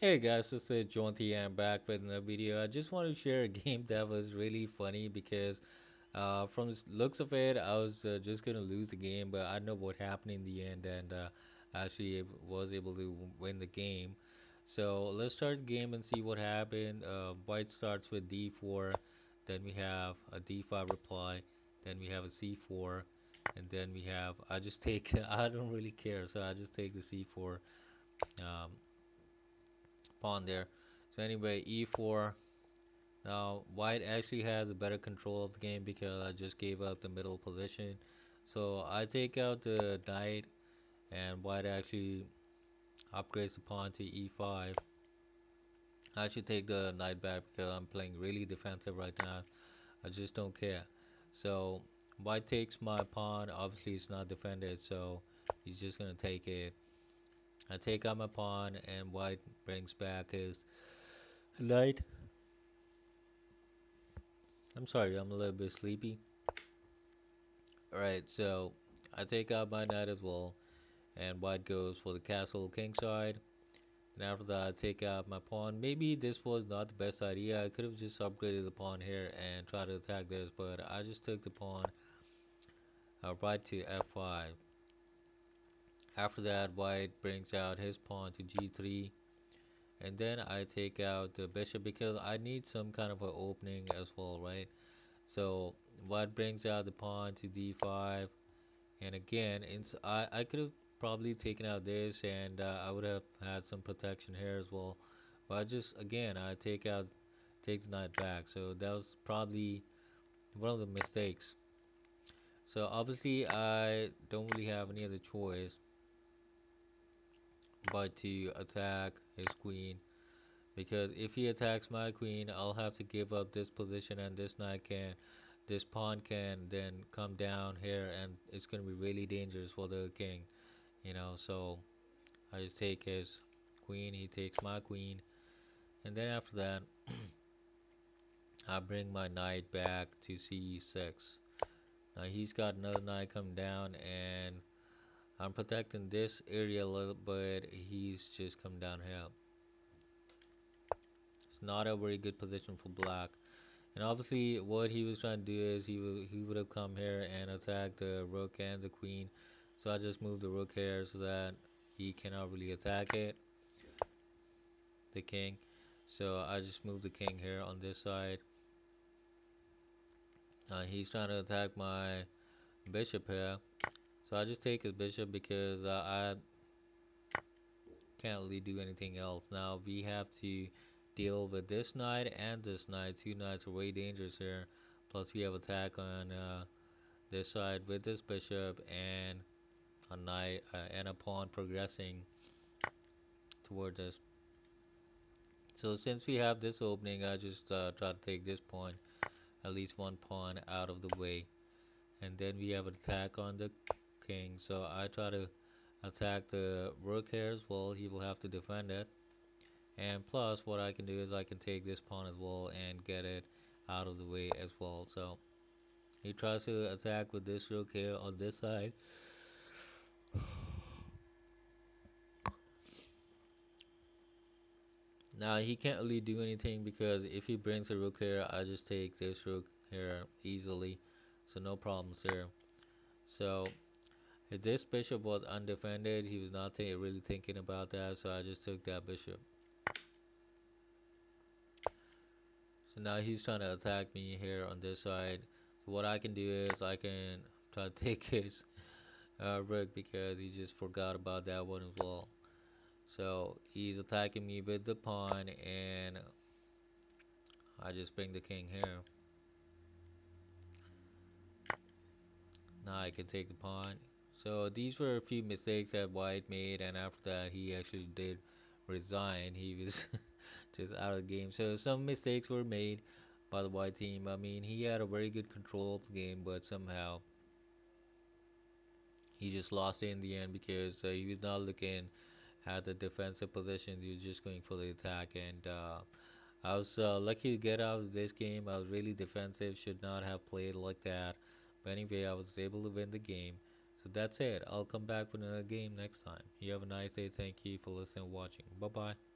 Hey guys, this is JauntyM back with another video. I just want to share a game that was really funny because from the looks of it, I was just gonna lose the game, but I know what happened in the end, and actually was able to win the game. So let's start the game and see what happened. White starts with D4, then we have a D5 reply, then we have a C4, and then we have I just take I don't really care, so I just take the C4 um, pawn there. So anyway, E4. Now, white actually has a better control of the game because I just gave up the middle position. So I take out the knight, and white actually upgrades the pawn to E5. I should take the knight back because I'm playing really defensive right now. I just don't care. So white takes my pawn. Obviously, it's not defended, so he's just gonna take it. I take out my pawn, and white brings back his knight. I'm sorry, I'm a little bit sleepy. Alright, so I take out my knight as well, and white goes for the castle king side. And after that, I take out my pawn. Maybe this was not the best idea. I could have just upgraded the pawn here and tried to attack this, but I just took the pawn right to f5. After that, white brings out his pawn to g3, and then I take out the bishop because I need some kind of an opening as well, right? So white brings out the pawn to d5. And again, I could have probably taken out this and I would have had some protection here as well. But I just, again, take the knight back. So that was probably one of the mistakes. So obviously I don't really have any other choice but to attack his queen. Because if he attacks my queen, I'll have to give up this position and this pawn can then come down here and it's going to be really dangerous for the king. So I just take his queen, he takes my queen, and then after that, I bring my knight back to c6. Now he's got another knight come down, and I'm protecting this area a little, but he's just come down here. It's not a very good position for black. And obviously, what he was trying to do is he would have come here and attacked the rook and the queen. So I just moved the rook here so that he cannot really attack the king. So I just moved the king here on this side. He's trying to attack my bishop here. So I just take his bishop because I can't really do anything else. Now we have to deal with this knight and this knight. Two knights are way dangerous here. Plus we have attack on this side with this bishop and a knight and a pawn progressing toward this. So since we have this opening, I just try to take this pawn, at least one pawn out of the way. And then we have an attack on the king. So I try to attack the rook here as well. He will have to defend it. And plus, what I can do is I can take this pawn as well and get it out of the way as well. So he tries to attack with this rook here on this side. Now he can't really do anything because if he brings a rook here, I just take this rook here easily. So no problems here. So if this bishop was undefended, he was not really thinking about that. So I just took that bishop. So now he's trying to attack me here on this side. So what I can do is I can try to take his rook because he just forgot about that one as well. So he's attacking me with the pawn and I just bring the king here. Now I can take the pawn. So these were a few mistakes that white made, and after that he actually did resign. He was just out of the game. So some mistakes were made by the white team. I mean, he had a very good control of the game, but somehow he just lost it in the end because he was not looking at the defensive positions. He was just going for the attack, and I was lucky to get out of this game. I was really defensive, should not have played like that. But anyway, I was able to win the game. So that's it. I'll come back with another game next time. You have a nice day. Thank you for listening and watching. Bye bye.